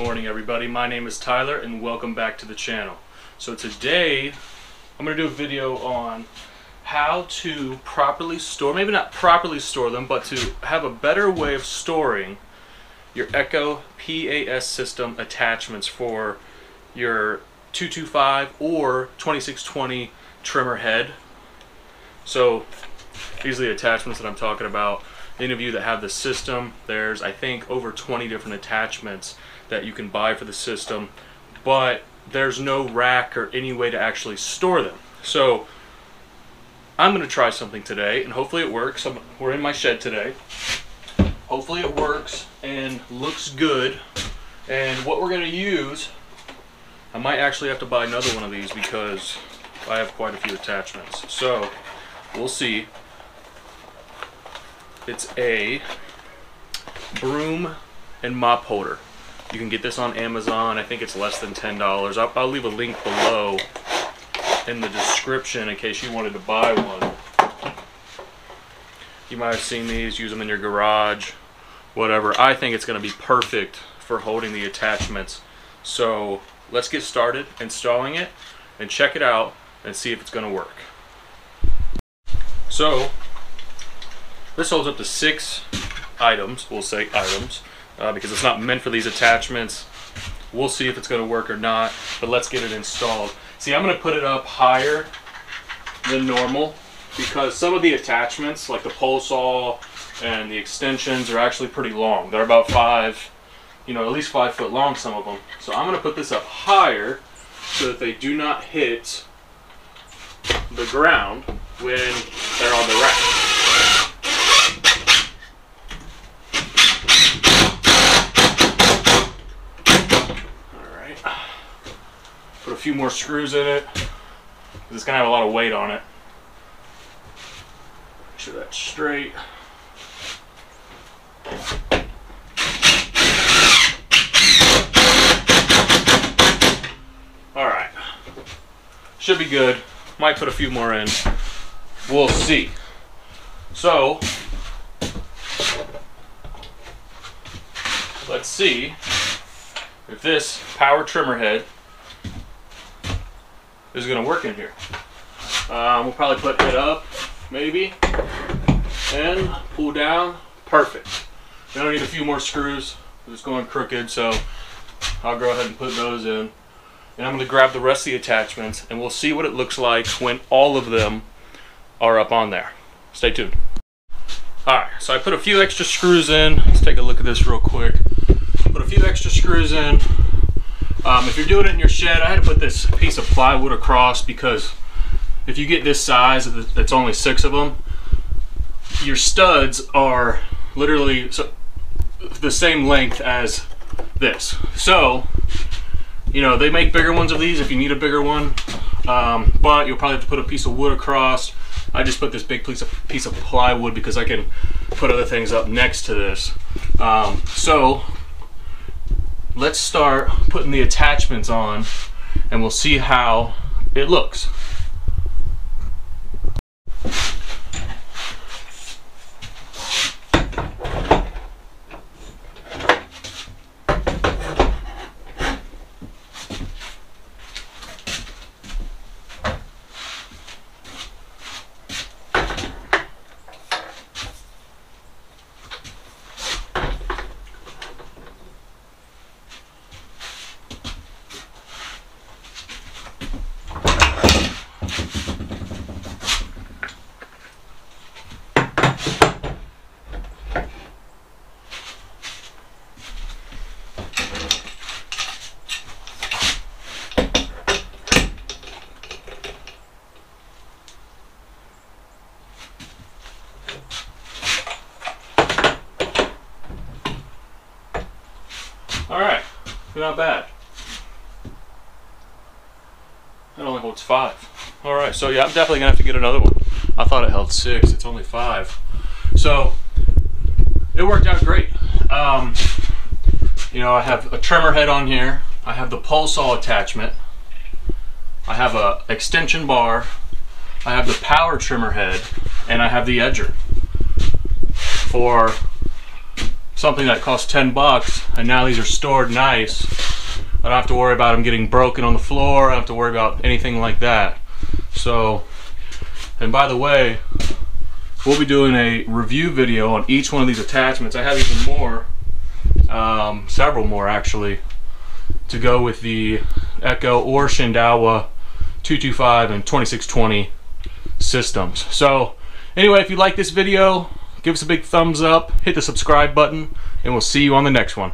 morning, everybody. My name is Tyler and welcome back to the channel. So today I'm going to do a video on how to properly store, maybe not properly store them, but to have a better way of storing your Echo PAS system attachments for your 225 or 2620 trimmer head. So these are the attachments that I'm talking about. Any of you that have the system, there's I think over 20 different attachments that you can buy for the system, but there's no rack or any way to actually store them. So I'm going to try something today and hopefully it works. We're in my shed today. Hopefully it works and looks good. And what we're going to use, I might actually have to buy another one of these because I have quite a few attachments. So we'll see. It's a broom and mop holder. You can get this on Amazon. I think it's less than $10. I'll leave a link below in the description in case you wanted to buy one. You might have seen these, use them in your garage, whatever. I think it's going to be perfect for holding the attachments. So let's get started installing it and check it out and see if it's going to work. So this holds up to 6 items, we'll say items, because it's not meant for these attachments. We'll see if it's going to work or not, but let's get it installed. See, I'm going to put it up higher than normal because some of the attachments, like the pole saw and the extensions, are actually pretty long. They're about at least 5 foot long, some of them. So I'm going to put this up higher so that they do not hit the ground when they're on the rack. Put a few more screws in it because it's going to have a lot of weight on it. Make sure that's straight. Alright. Should be good. Might put a few more in. We'll see. So, let's see if this power trimmer head is going to work in here. We'll probably put it up, maybe, and pull down. Perfect. I don't need a few more screws. It's going crooked, so I'll go ahead and put those in. And I'm going to grab the rest of the attachments, and we'll see what it looks like when all of them are up on there. Stay tuned. Alright, so I put a few extra screws in. Let's take a look at this real quick. Put a few extra screws in. If you're doing it in your shed, I had to put this piece of plywood across because if you get this size, it's only 6 of them, your studs are literally the same length as this. So, they make bigger ones of these if you need a bigger one, but you'll probably have to put a piece of wood across. I just put this big piece of plywood because I can put other things up next to this. So let's start putting the attachments on and we'll see how it looks. Alright, not bad. It only holds 5. Alright, so yeah, I'm definitely going to have to get another one. I thought it held 6, it's only 5. So, it worked out great. I have a trimmer head on here. I have the pole saw attachment. I have a extension bar. I have the power trimmer head. And I have the edger for something that cost 10 bucks, and now these are stored nice. I don't have to worry about them getting broken on the floor. I don't have to worry about anything like that. So, and by the way, we'll be doing a review video on each one of these attachments. I have even more, several more actually, to go with the Echo or Shindaiwa 225 and 2620 systems. So anyway, if you like this video, give us a big thumbs up, hit the subscribe button, and we'll see you on the next one.